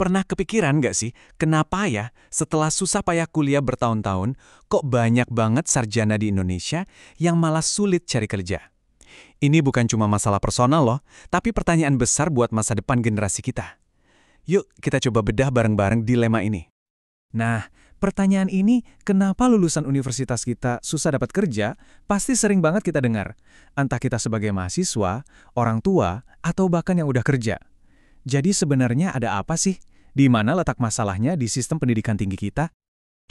Pernah kepikiran nggak sih, kenapa ya setelah susah payah kuliah bertahun-tahun, kok banyak banget sarjana di Indonesia yang malah sulit cari kerja? Ini bukan cuma masalah personal loh, tapi pertanyaan besar buat masa depan generasi kita. Yuk kita coba bedah bareng-bareng dilema ini. Nah, pertanyaan ini, kenapa lulusan universitas kita susah dapat kerja, pasti sering banget kita dengar. Entah kita sebagai mahasiswa, orang tua, atau bahkan yang udah kerja. Jadi sebenarnya ada apa sih? Di mana letak masalahnya di sistem pendidikan tinggi kita?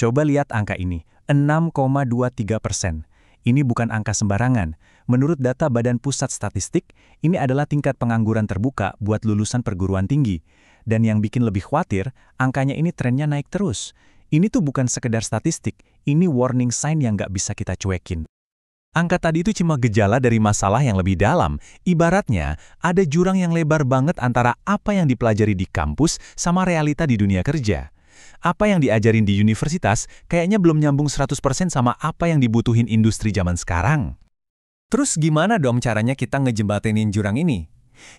Coba lihat angka ini, 6,23%. Ini bukan angka sembarangan. Menurut data Badan Pusat Statistik, ini adalah tingkat pengangguran terbuka buat lulusan perguruan tinggi. Dan yang bikin lebih khawatir, angkanya ini trennya naik terus. Ini tuh bukan sekedar statistik, ini warning sign yang nggak bisa kita cuekin. Angka tadi itu cuma gejala dari masalah yang lebih dalam. Ibaratnya, ada jurang yang lebar banget antara apa yang dipelajari di kampus sama realita di dunia kerja. Apa yang diajarin di universitas kayaknya belum nyambung 100% sama apa yang dibutuhin industri zaman sekarang. Terus gimana dong caranya kita ngejembatenin jurang ini?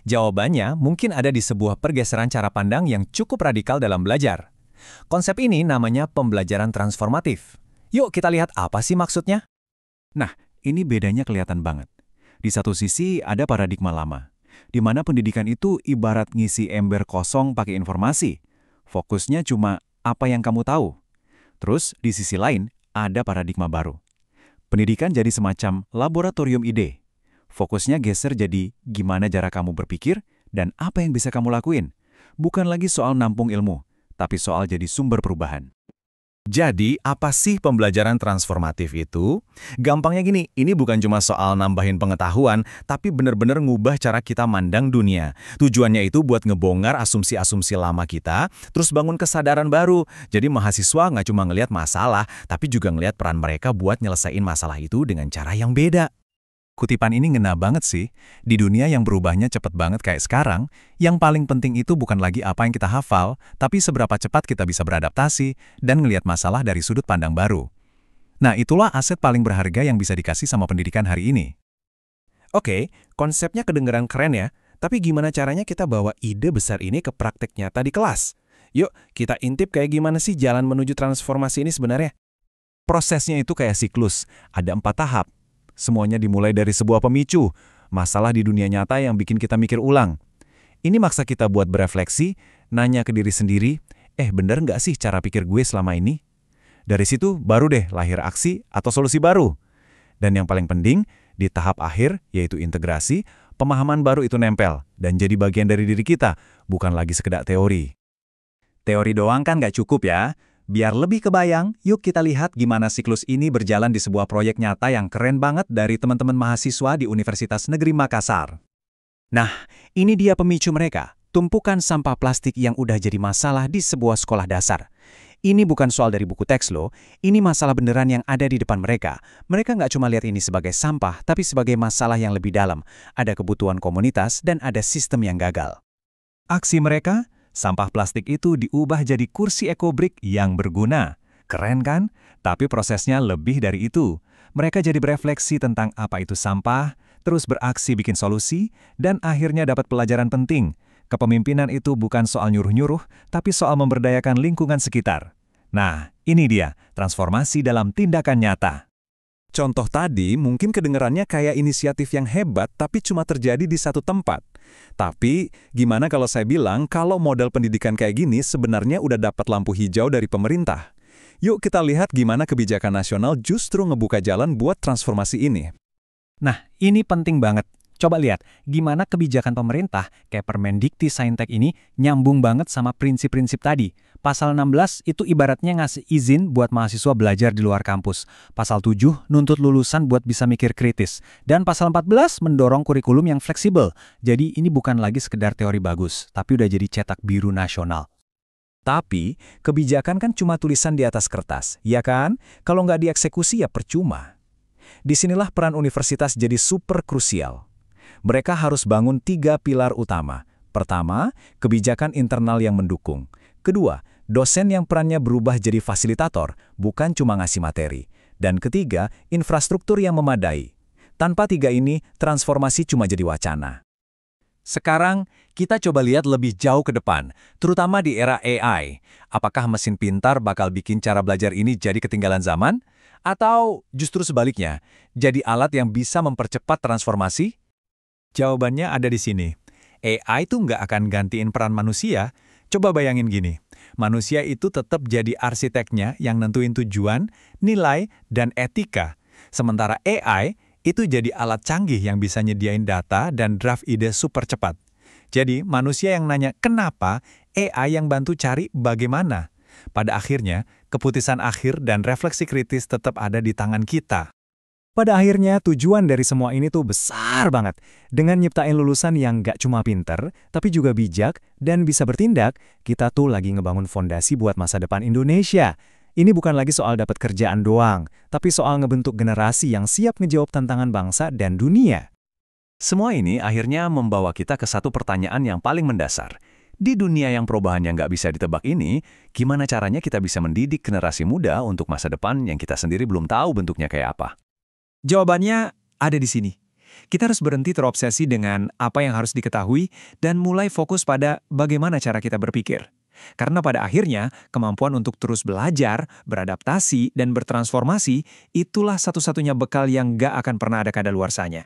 Jawabannya mungkin ada di sebuah pergeseran cara pandang yang cukup radikal dalam belajar. Konsep ini namanya pembelajaran transformatif. Yuk kita lihat apa sih maksudnya? Nah, ini bedanya kelihatan banget. Di satu sisi ada paradigma lama, di mana pendidikan itu ibarat ngisi ember kosong pakai informasi. Fokusnya cuma apa yang kamu tahu. Terus di sisi lain ada paradigma baru. Pendidikan jadi semacam laboratorium ide. Fokusnya geser jadi gimana cara kamu berpikir dan apa yang bisa kamu lakuin. Bukan lagi soal nampung ilmu, tapi soal jadi sumber perubahan. Jadi, apa sih pembelajaran transformatif itu? Gampangnya gini, ini bukan cuma soal nambahin pengetahuan, tapi bener-bener ngubah cara kita mandang dunia. Tujuannya itu buat ngebongkar asumsi-asumsi lama kita, terus bangun kesadaran baru. Jadi mahasiswa nggak cuma ngelihat masalah, tapi juga ngelihat peran mereka buat nyelesain masalah itu dengan cara yang beda. Kutipan ini ngena banget sih. Di dunia yang berubahnya cepet banget kayak sekarang, yang paling penting itu bukan lagi apa yang kita hafal, tapi seberapa cepat kita bisa beradaptasi dan ngelihat masalah dari sudut pandang baru. Nah, itulah aset paling berharga yang bisa dikasih sama pendidikan hari ini. Oke, konsepnya kedengeran keren ya, tapi gimana caranya kita bawa ide besar ini ke praktek nyata di kelas? Yuk, kita intip kayak gimana sih jalan menuju transformasi ini sebenarnya? Prosesnya itu kayak siklus, ada 4 tahap. Semuanya dimulai dari sebuah pemicu, masalah di dunia nyata yang bikin kita mikir ulang. Ini maksa kita buat berefleksi, nanya ke diri sendiri, bener nggak sih cara pikir gue selama ini? Dari situ baru deh lahir aksi atau solusi baru. Dan yang paling penting, di tahap akhir, yaitu integrasi, pemahaman baru itu nempel dan jadi bagian dari diri kita, bukan lagi sekedar teori. Teori doang kan nggak cukup ya. Biar lebih kebayang, yuk kita lihat gimana siklus ini berjalan di sebuah proyek nyata yang keren banget dari teman-teman mahasiswa di Universitas Negeri Makassar. Nah, ini dia pemicu mereka, tumpukan sampah plastik yang udah jadi masalah di sebuah sekolah dasar. Ini bukan soal dari buku teks loh, ini masalah beneran yang ada di depan mereka. Mereka nggak cuma lihat ini sebagai sampah, tapi sebagai masalah yang lebih dalam. Ada kebutuhan komunitas dan ada sistem yang gagal. Aksi mereka? Sampah plastik itu diubah jadi kursi ekobrik yang berguna. Keren kan? Tapi prosesnya lebih dari itu. Mereka jadi berefleksi tentang apa itu sampah, terus beraksi bikin solusi, dan akhirnya dapat pelajaran penting. Kepemimpinan itu bukan soal nyuruh-nyuruh, tapi soal memberdayakan lingkungan sekitar. Nah, ini dia, transformasi dalam tindakan nyata. Contoh tadi mungkin kedengarannya kayak inisiatif yang hebat tapi cuma terjadi di satu tempat. Tapi gimana kalau saya bilang kalau model pendidikan kayak gini sebenarnya udah dapat lampu hijau dari pemerintah? Yuk kita lihat gimana kebijakan nasional justru ngebuka jalan buat transformasi ini. Nah, ini penting banget. Coba lihat, gimana kebijakan pemerintah kayak Permendikti-Saintek ini nyambung banget sama prinsip-prinsip tadi. Pasal 16 itu ibaratnya ngasih izin buat mahasiswa belajar di luar kampus. Pasal 7 nuntut lulusan buat bisa mikir kritis. Dan pasal 14 mendorong kurikulum yang fleksibel. Jadi ini bukan lagi sekedar teori bagus, tapi udah jadi cetak biru nasional. Tapi, kebijakan kan cuma tulisan di atas kertas, ya kan? Kalau nggak dieksekusi ya percuma. Disinilah peran universitas jadi super krusial. Mereka harus bangun 3 pilar utama. Pertama, kebijakan internal yang mendukung. Kedua, dosen yang perannya berubah jadi fasilitator, bukan cuma ngasih materi. Dan ketiga, infrastruktur yang memadai. Tanpa 3 ini, transformasi cuma jadi wacana. Sekarang, kita coba lihat lebih jauh ke depan, terutama di era AI. Apakah mesin pintar bakal bikin cara belajar ini jadi ketinggalan zaman? Atau justru sebaliknya, jadi alat yang bisa mempercepat transformasi? Jawabannya ada di sini. AI itu nggak akan gantiin peran manusia. Coba bayangin gini, manusia itu tetap jadi arsiteknya yang nentuin tujuan, nilai, dan etika. Sementara AI itu jadi alat canggih yang bisa nyediain data dan draft ide super cepat. Jadi, manusia yang nanya kenapa, AI yang bantu cari bagaimana. Pada akhirnya, keputusan akhir dan refleksi kritis tetap ada di tangan kita. Pada akhirnya, tujuan dari semua ini tuh besar banget. Dengan nyiptain lulusan yang gak cuma pinter, tapi juga bijak dan bisa bertindak, kita tuh lagi ngebangun fondasi buat masa depan Indonesia. Ini bukan lagi soal dapat kerjaan doang, tapi soal ngebentuk generasi yang siap ngejawab tantangan bangsa dan dunia. Semua ini akhirnya membawa kita ke satu pertanyaan yang paling mendasar. Di dunia yang perubahannya nggak bisa ditebak ini, gimana caranya kita bisa mendidik generasi muda untuk masa depan yang kita sendiri belum tahu bentuknya kayak apa? Jawabannya ada di sini. Kita harus berhenti terobsesi dengan apa yang harus diketahui dan mulai fokus pada bagaimana cara kita berpikir. Karena pada akhirnya, kemampuan untuk terus belajar, beradaptasi, dan bertransformasi, itulah satu-satunya bekal yang gak akan pernah ada kadaluarsanya.